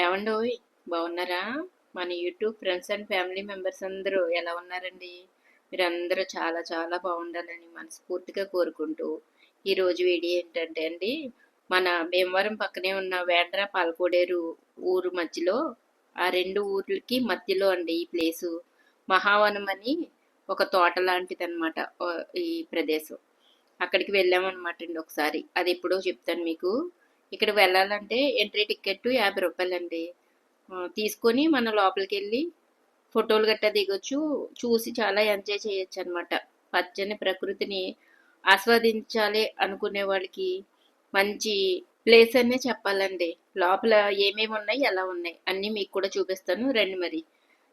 ఏవండోయ్! బాగున్నారా? మన YouTube friends and family members అందరూ ఎలా ఉన్నారండి? మీరందరూ చాలా చాలా బాగుండాలని మనస్ఫూర్తిగా కోరుకుంటూ, ఈరోజు వీడియో ఏంటంటే అండి, మన భీమవరం పక్కనే ఉన్న వేండ్ర పాలకోడేరు ఊరు మధ్యలో, ఆ 2 ఊర్లకి మధ్యలో అండి ఈ ప్లేసు. మహావనం అని ఒక తోట లాంటిదనమాట ఈ ప్రదేశం. అక్కడికి వెళ్ళామనమాట అండి ఒకసారి. అది ఎప్పుడో చెప్తాను మీకు. ఇక్కడ వెళ్ళాలంటే ఎంట్రీ టికెట్ రూ. 50 అండి. తీసుకొని మనం లోపలికెళ్ళి ఫోటోలు గట్టా దిగొచ్చు. చూసి చాలా ఎంజాయ్ చేయొచ్చనమాట. పచ్చని ప్రకృతిని ఆస్వాదించాలి అనుకునే వాళ్ళకి మంచి ప్లేస్ అనే చెప్పాలండి. లోపల ఏమేమున్నాయి, ఎలా ఉన్నాయి అన్నీ మీకు కూడా చూపిస్తాను రండి మరి.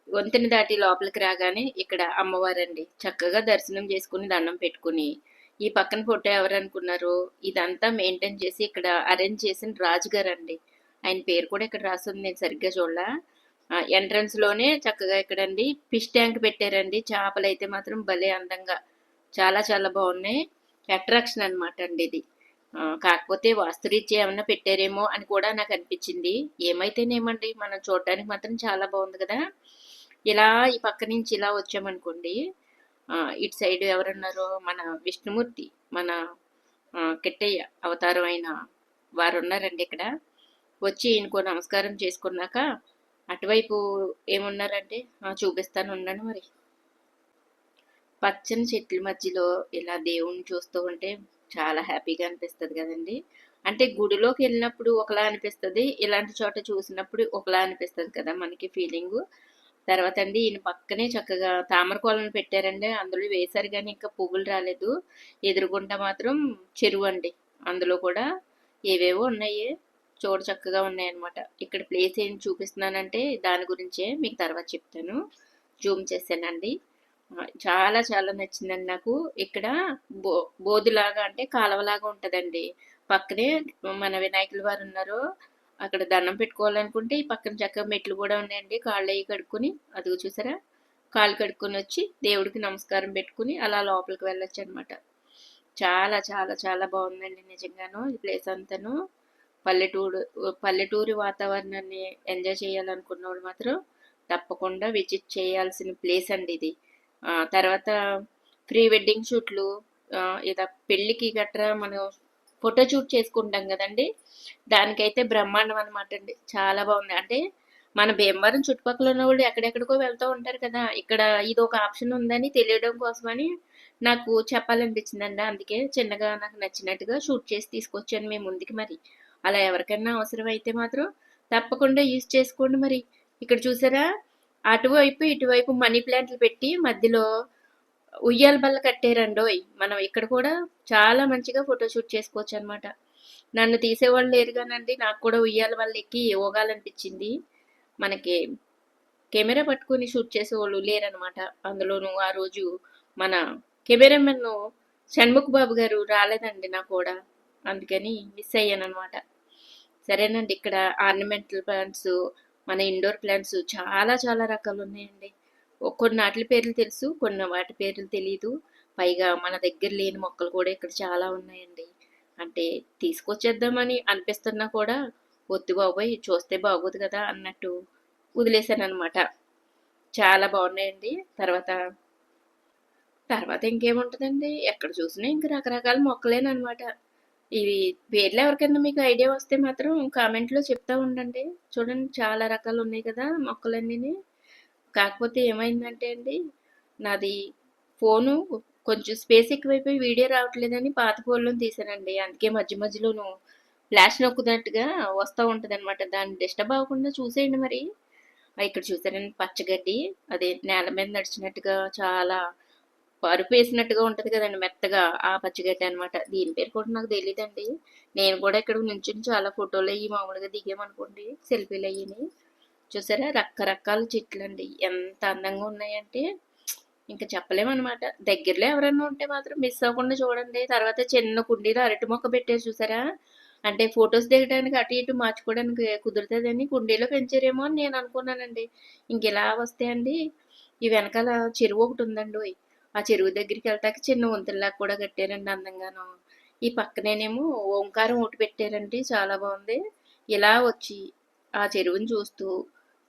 వంతెన దాటి లోపలికి రాగానే ఇక్కడ అమ్మవారండి. చక్కగా దర్శనం చేసుకుని దండం పెట్టుకుని, ఈ పక్కన ఫోటో ఎవరనుకున్నారు, ఇదంతా మెయింటైన్ చేసి ఇక్కడ అరేంజ్ చేసిన రాజుగారండి. ఆయన పేరు కూడా ఇక్కడ రాసుంది, నేను సరిగ్గా చూడలా. ఎంట్రన్స్ లోనే చక్కగా ఇక్కడండి ఫిష్ ట్యాంక్ పెట్టారండి. చేపలైతే మాత్రం భలే అందంగా చాలా చాలా బాగున్నాయి. అట్రాక్షన్ అనమాట అండి ఇది. కాకపోతే వాస్తురీత్యా ఏమన్నా పెట్టారేమో అని కూడా నాకు అనిపించింది. ఏమైతేనేమండి, మనం చూడడానికి మాత్రం చాలా బాగుంది కదా. ఇలా ఈ పక్క నుంచి ఇలా వచ్చామనుకోండి, ఇటు సైడ్ ఎవరున్నారో మన విష్ణుమూర్తి, మన కిట్టయ్య అవతారం అయిన వారు ఉన్నారండి ఇక్కడ. వచ్చి ఈయనకో నమస్కారం చేసుకున్నాక అటువైపు ఏమున్నారంటే చూపిస్తాను ఉండండి మరి. పచ్చని చెట్ల మధ్యలో ఇలా దేవుణ్ణి చూస్తూ ఉంటే చాలా హ్యాపీగా అనిపిస్తుంది కదండి. అంటే గుడిలోకి వెళ్ళినప్పుడు ఒకలా అనిపిస్తుంది, ఇలాంటి చోట చూసినప్పుడు ఒకలా అనిపిస్తుంది కదా మనకి ఫీలింగు. తర్వాత అండి ఈయన పక్కనే చక్కగా తామర కోలను పెట్టారండి. అందులో వేశారు కానీ ఇంకా పువ్వులు రాలేదు. ఎదురుగుంట మాత్రం చెరువు అండి. అందులో కూడా ఏవేవో ఉన్నాయి, చూడ చక్కగా ఉన్నాయన్నమాట. ఇక్కడ ప్లేస్ ఏం చూపిస్తున్నానంటే దాని గురించే మీకు తర్వాత చెప్తాను. జూమ్ చేశానండి. చాలా చాలా నచ్చిందండి నాకు. ఇక్కడ బోధులాగా అంటే కాలవలాగా ఉంటుందండి. పక్కనే మన వినాయకుల వారు ఉన్నారు. అక్కడ దండం పెట్టుకోవాలనుకుంటే ఈ పక్కన చక్కగా మెట్లు కూడా ఉన్నాయండి. కాళ్ళు అవి కడుక్కొని, అదిగో చూసారా, కాళ్ళు కడుక్కొని వచ్చి దేవుడికి నమస్కారం పెట్టుకుని అలా లోపలికి వెళ్ళొచ్చు అనమాట. చాలా చాలా చాలా బాగుందండి నిజంగాను ఈ ప్లేస్ అంతాను. పల్లెటూరు పల్లెటూరి వాతావరణాన్ని ఎంజాయ్ చేయాలనుకున్నవాడు మాత్రం తప్పకుండా విజిట్ చేయాల్సిన ప్లేస్ అండి ఇది. తర్వాత ప్రీ వెడ్డింగ్ షూట్లు, ఇలా పెళ్ళికి గట్రా మనం ఫోటో షూట్ చేసుకుంటాం కదండి, దానికైతే బ్రహ్మాండం అనమాట అండి. చాలా బాగుంది. అంటే మన భీమవరం చుట్టుపక్కల ఉన్న వాళ్ళు ఎక్కడెక్కడికో వెళ్తూ ఉంటారు కదా, ఇక్కడ ఇది ఒక ఆప్షన్ ఉందని తెలియడం కోసమని నాకు చెప్పాలనిపించిందండి. అందుకే చిన్నగా నాకు నచ్చినట్టుగా షూట్ చేసి తీసుకొచ్చాను మీ ముందుకి మరి. అలా ఎవరికైనా అవసరం అయితే మాత్రం తప్పకుండా యూజ్ చేసుకోండి మరి. ఇక్కడ చూసారా, అటువైపు ఇటువైపు మనీ ప్లాంట్లు పెట్టి మధ్యలో ఉయ్యాల బల్ల కట్టారండోయ్. మనం ఇక్కడ కూడా చాలా మంచిగా ఫోటోషూట్ చేసుకోవచ్చు అనమాట. నన్ను తీసేవాళ్ళు లేరు కానండి, నాకు కూడా ఉయ్యాల బల్ల ఎక్కి ఊగాలనిపించింది. మనకి కెమెరా పట్టుకుని షూట్ చేసేవాళ్ళు లేరనమాట. అందులోనూ ఆ రోజు మన కెమెరామెన్ షణ్ముఖ్ బాబు గారు రాలేదండి నా కూడా, అందుకని మిస్ అయ్యాను అనమాట. సరేనండి, ఇక్కడ ఆర్నమెంటల్ ప్లాంట్స్, మన ఇండోర్ ప్లాంట్స్ చాలా చాలా రకాలు ఉన్నాయండి. కొన్ని వాటి పేర్లు తెలుసు, కొన్ని వాటి పేర్లు తెలియదు. పైగా మన దగ్గర లేని మొక్కలు కూడా ఇక్కడ చాలా ఉన్నాయండి. అంటే తీసుకొచ్చేద్దామని అనిపిస్తున్నా కూడా వద్దు బాబోయ్ చూస్తే బాగోదు కదా అన్నట్టు వదిలేశాను అనమాట. చాలా బాగున్నాయండి. తర్వాత తర్వాత ఇంకేముంటుందండి, ఎక్కడ చూసినా ఇంక రకరకాల మొక్కలేనమాట. ఇవి పేర్లు ఎవరికైనా మీకు ఐడియా వస్తే మాత్రం కామెంట్లో చెప్తా ఉండండి. చూడండి చాలా రకాలు ఉన్నాయి కదా మొక్కలన్నీని. కాకపోతే ఏమైందంటే అండి, నాది ఫోను కొంచెం స్పేస్ ఎక్కువైపోయి వీడియో రావట్లేదని పాత ఫోన్లో తీసానండి. అందుకే మధ్య మధ్యలోను ఫ్లాష్ నొక్కున్నట్టుగా వస్తూ ఉంటుంది అనమాట. దాన్ని డిస్టర్బ్ అవ్వకుండా చూసేయండి మరి. ఇక్కడ చూసారండి పచ్చగడ్డి, అదే నేల మీద నడిచినట్టుగా చాలా పరుపు వేసినట్టుగా ఉంటది కదండి మెత్తగా, ఆ పచ్చిగడ్డి అనమాట. దీని పేరు కూడా నాకు తెలియదండి. నేను కూడా ఇక్కడ నుంచుని చాలా ఫోటోలు అయ్యి మామూలుగా దిగామనుకోండి, సెల్ఫీలు అయ్యి. చూసారా రకరకాల చెట్లు అండి, ఎంత అందంగా ఉన్నాయంటే ఇంకా చెప్పలేమన్నమాట. దగ్గరలో ఎవరైనా ఉంటే మాత్రం మిస్ అవ్వకుండా చూడండి. తర్వాత చిన్న కుండీలో అరటి మొక్క పెట్టారు చూసారా, అంటే ఫొటోస్ దిగడానికి అటు ఇటు మార్చుకోవడానికి కుదురుతుందని కుండీలో పెంచారేమో అని నేను అనుకున్నానండి. ఇంక ఇలా వస్తే అండి, ఈ వెనకాల చెరువు ఒకటి ఉందండి. ఆ చెరువు దగ్గరికి వెళ్తాక చిన్న వంతుల్లాగా కూడా కట్టారండి అందంగాను. ఈ పక్కనేనేమో ఓంకారం ఒకటి పెట్టారండి, చాలా బాగుంది. ఇలా వచ్చి ఆ చెరువుని చూస్తూ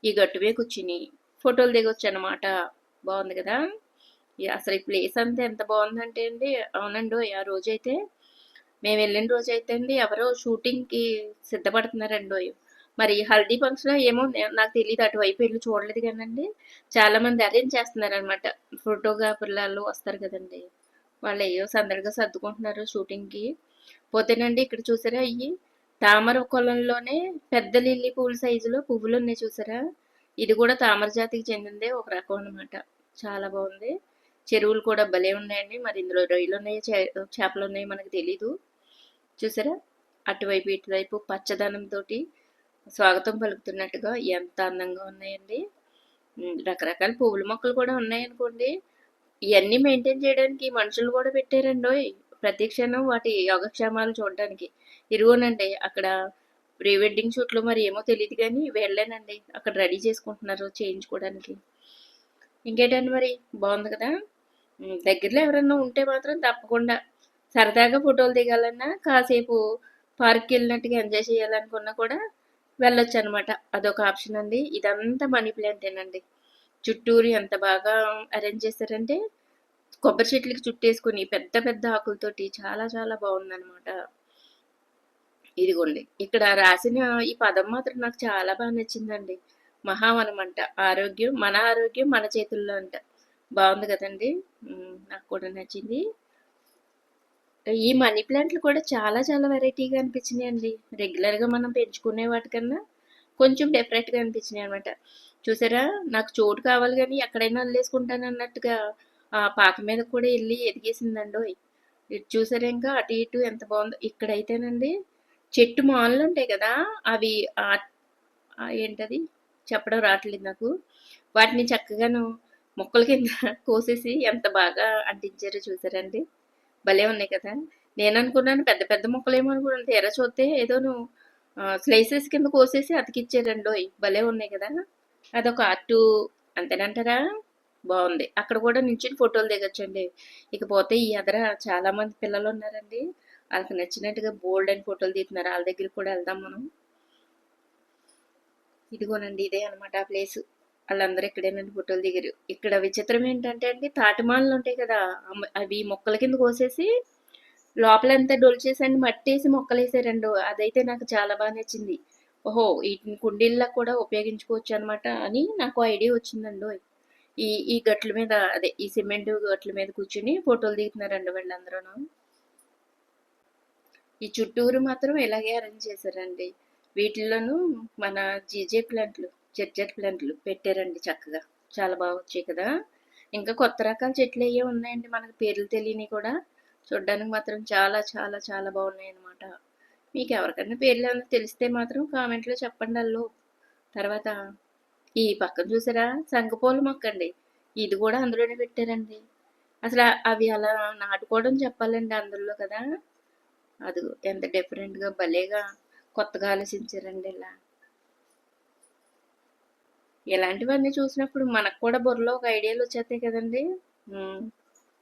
ఈ గట్టు మీద కూర్చుని ఫోటోలు దిగొచ్చు అనమాట. బాగుంది కదా. అసలు ఈ ప్లేస్ అంతా ఎంత బాగుందంటే అండి, అవునండి ఆ రోజైతే మేము వెళ్ళిన రోజైతే అండి ఎవరో షూటింగ్కి సిద్ధపడుతున్నారండి. మరి హల్దీ ఫంక్షన్ ఏమో నాకు తెలియదు, అటువైపు వెళ్ళి చూడలేదు కానండి. చాలా మంది అరేంజ్ చేస్తున్నారనమాట. ఫోటోగ్రాఫర్లు వస్తారు కదండి, వాళ్ళు ఏవో సందడిగా సర్దుకుంటున్నారు షూటింగ్కి. పోతేనండి ఇక్కడ చూసారా అయ్యి తామర కొలంలోనే పెద్ద లిల్లీ పూల సైజులో పువ్వులు ఉన్నాయి చూసారా. ఇది కూడా తామర జాతికి చెందిందే ఒక రకం అనమాట. చాలా బాగుంది. చెరువులు కూడా భలే ఉన్నాయండి. మరి ఇందులో రొయ్యలు ఉన్నాయి, చేపలు ఉన్నాయి, మనకు తెలీదు. చూసారా అటువైపు ఇటువైపు పచ్చదనంతో స్వాగతం పలుకుతున్నట్టుగా ఎంత అందంగా ఉన్నాయండి. రకరకాల పువ్వుల మొక్కలు కూడా ఉన్నాయనుకోండి. ఇవన్నీ మెయింటైన్ చేయడానికి మనుషులు కూడా పెట్టారండోయ్. ప్రతి క్షణం వాటి యోగక్షేమాలు చూడడానికి. ఇరుగోనండి అక్కడ ప్రీ వెడ్డింగ్ షూట్లు మరి ఏమో తెలియదు కానీ వెళ్ళానండి, అక్కడ రెడీ చేసుకుంటున్నారు చేయించుకోవడానికి. ఇంకేంటండి మరి, బాగుంది కదా. దగ్గరలో ఎవరన్నా ఉంటే మాత్రం తప్పకుండా సరదాగా ఫోటోలు దిగాలన్నా, కాసేపు పార్క్కి వెళ్ళినట్టుగా ఎంజాయ్ చేయాలనుకున్నా కూడా వెళ్ళొచ్చు అనమాట. అదొక ఆప్షన్ అండి. ఇదంతా మనీ ప్లాంటేనండి. చుట్టూరు ఎంత బాగా అరేంజ్ చేశారంటే కొబ్బరి చెట్లకి చుట్టేసుకుని పెద్ద పెద్ద ఆకులతోటి చాలా చాలా బాగుందనమాట. ఇదిగోండి ఇక్కడ రాసిన ఈ పదం మాత్రం నాకు చాలా బాగా నచ్చిందండి. మహావనం అంట. ఆరోగ్యం మన చేతుల్లో అంట. బాగుంది కదండి. నాకు కూడా నచ్చింది. ఈ మనీ ప్లాంట్లు కూడా చాలా చాలా వెరైటీగా అనిపించినాయండి. రెగ్యులర్గా మనం పెంచుకునే వాటికన్నా కొంచెం డిఫరెంట్గా అనిపించినాయి అనమాట. చూసారా నాకు చోటు కావాలి కానీ ఎక్కడైనా వదిలేసుకుంటాను అన్నట్టుగా ఆ పాక మీద కూడా వెళ్ళి ఎదిగేసిందండి. ఇటు చూసారా ఇంకా అటు ఇటు ఎంత బాగుందో. ఇక్కడైతేనండి చెట్టు మానులు ఉంటాయి కదా, అవి ఏంటది చెప్పడం రావట్లేదు నాకు. వాటిని చక్కగాను మొక్కల కింద కోసేసి ఎంత బాగా అంటించారో చూసారండి. భలే ఉన్నాయి కదా. నేను అనుకున్నాను పెద్ద పెద్ద మొక్కలేమో అనుకున్నాను, తీరా చూస్తే ఏదోను స్లైసెస్ కింద కోసేసి అతికిచ్చారండోయ్. భలే ఉన్నాయి కదా. అదొక ఆర్టు అంతేనంటారా. బాగుంది. అక్కడ కూడా నించుని ఫోటోలు దిగొచ్చండి. ఇకపోతే ఈ ఎదర చాలా మంది పిల్లలు ఉన్నారండి, వాళ్ళకి నచ్చినట్టుగా బోల్డ్ అని ఫోటోలు తీస్తున్నారు. వాళ్ళ దగ్గరికి కూడా వెళ్దాం మనం. ఇదిగోనండి ఇదే అనమాట ఆ ప్లేస్. వాళ్ళందరూ ఇక్కడేనండి ఫోటోలు దిగారు. ఇక్కడ విచిత్రం ఏంటంటే అండి తాటిమాలలు ఉంటాయి కదా, అవి మొక్కల కింద కోసేసి లోపలంతా డొల్చేసండి మట్టేసి మొక్కలేసారండి. అదైతే నాకు చాలా బాగా నచ్చింది. ఓహో వీటిని కుండీల్లో కూడా ఉపయోగించుకోవచ్చు అనమాట అని నాకు ఐడియా వచ్చిందండి. ఈ గట్ల మీద అదే ఈ సిమెంట్ గట్ల మీద కూర్చుని ఫోటోలు దిగుతున్నారండి వీళ్ళందరూ. ఈ చుట్టూరు మాత్రం ఇలాగే అరేంజ్ చేశారండి. వీటిల్లోనూ మన జెట్ ప్లాంట్లు పెట్టారండి చక్కగా. చాలా బాగా వచ్చాయి కదా. ఇంకా కొత్త రకాల చెట్లు అయ్యే ఉన్నాయండి, మనకు పేర్లు తెలియని కూడా. చూడ్డానికి మాత్రం చాలా చాలా చాలా బాగున్నాయి అనమాట. మీకు ఎవరికైనా పేర్లు ఏమైనా తెలిస్తే మాత్రం కామెంట్లో చెప్పండి అల్లు. తర్వాత ఈ పక్కన చూసారా శంఖపూల మొక్క అండి, ఇది కూడా అందులోనే పెట్టారండి. అసలు అవి అలా నాటుకోవడం చెప్పాలండి అందులో కదా. అది ఎంత డిఫరెంట్గా భలేగా కొత్తగా ఆలోచించారండి. ఇలాంటివన్నీ చూసినప్పుడు మనకు కూడా బుర్రలో ఒక ఐడియాలు వచ్చేస్తాయి కదండి.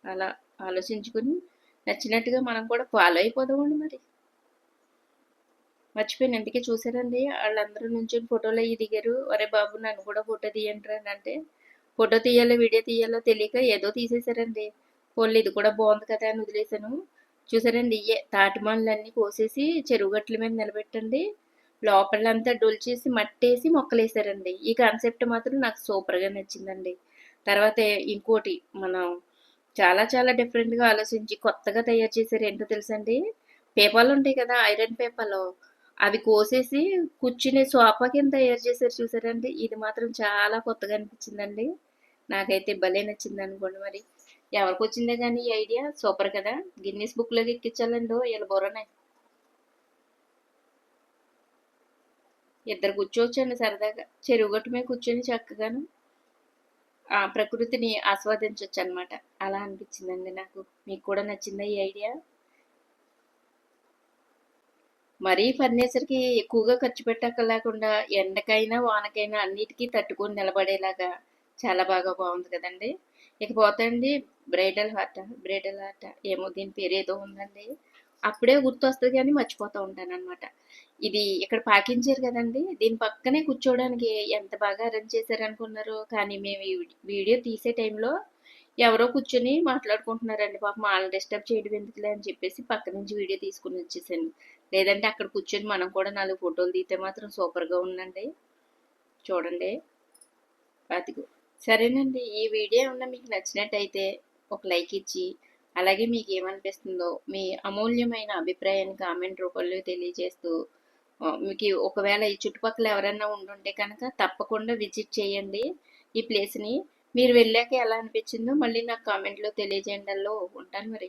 అలా ఆలోచించుకుని నచ్చినట్టుగా మనం కూడా ఫాలో అయిపోదామండి మరి. మర్చిపోయాను ఎందుకే చూసారండి వాళ్ళందరూ నుంచి ఫోటోలు అయ్యి దిగారు. ఒరే బాబు నన్ను కూడా ఫోటో తీయండి అని అంటే ఫోటో తీయాలో వీడియో తీయాలో తెలియక ఏదో తీసేశారండి. పోన్లే ఇది కూడా బాగుంది కదా అని వదిలేశాను. చూసారండి ఇయ్యే తాటిమాలన్నీ కోసేసి చెరువు గట్ల మీద నిలబెట్టండి, లోపలంతా డొల్చేసి మట్టేసి మొక్కలేసారండి. ఈ కాన్సెప్ట్ మాత్రం నాకు సూపర్గా నచ్చిందండి. తర్వాత ఇంకోటి మనం చాలా చాలా డిఫరెంట్గా ఆలోచించి కొత్తగా తయారు చేశారు ఏంటో తెలుసండి. పేపాలు ఉంటాయి కదా, ఐరన్ పేపాలు, అవి కోసేసి కూర్చునే సోఫా కింద తయారు చేశారు చూసారండి. ఇది మాత్రం చాలా కొత్తగా అనిపించిందండి. నాకైతే భలే నచ్చింది అనుకోండి మరి. ఎవరికి వచ్చిందే కానీ ఈ ఐడియా సూపర్ కదా. గిన్నీస్ బుక్లోకి ఎక్కించాలండి వీళ్ళ బుర్రనే. ఇద్దరు కూర్చోవచ్చండి సరదాగా చెరువు గట్టు మీద కూర్చొని చక్కగాను ఆ ప్రకృతిని ఆస్వాదించవచ్చు అనమాట. అలా అనిపించిందండి నాకు. మీకు కూడా నచ్చిందా ఈ ఐడియా? మరీ ఫర్నిచర్కి ఎక్కువగా ఖర్చు పెట్టక లేకుండా ఎండకైనా వానకైనా అన్నిటికీ తట్టుకొని నిలబడేలాగా చాలా బాగా బాగుంది కదండి. ఇకపోతే అండి బ్రైడల్ హార్ట్ ఏమో దీని పేరు ఏదో ఉందండి. అప్పుడే గుర్తొస్తుంది కానీ మర్చిపోతూ ఉంటాను అనమాట. ఇది ఇక్కడ పాకించారు కదండి, దీని పక్కనే కూర్చోవడానికి ఎంత బాగా అరేంజ్ చేశారనుకున్నారు. కానీ మేము ఈ వీడియో తీసే టైంలో ఎవరో కూర్చొని మాట్లాడుకుంటున్నారండి. పాపం వాళ్ళని డిస్టర్బ్ చేయడం ఎందుకులే అని చెప్పేసి పక్క నుంచి వీడియో తీసుకుని వచ్చేసాను. లేదంటే అక్కడ కూర్చొని మనం కూడా 4 ఫోటోలు తీస్తే మాత్రం సూపర్గా ఉందండి. చూడండి, అదిగో. సరేనండి, ఈ వీడియో ఏమన్నా మీకు నచ్చినట్టయితే ఒక లైక్ ఇచ్చి, అలాగే మీకు ఏమనిపిస్తుందో మీ అమూల్యమైన అభిప్రాయాన్ని కామెంట్ రూపంలో తెలియజేస్తూ, మీకు ఒకవేళ ఈ చుట్టుపక్కల ఎవరైనా ఉండుంటే కనుక తప్పకుండా విజిట్ చేయండి ఈ ప్లేస్ని. మీరు వెళ్ళాక ఎలా అనిపించిందో మళ్ళీ నాకు కామెంట్లో తెలియజేయండి. ఉంటాను మరి.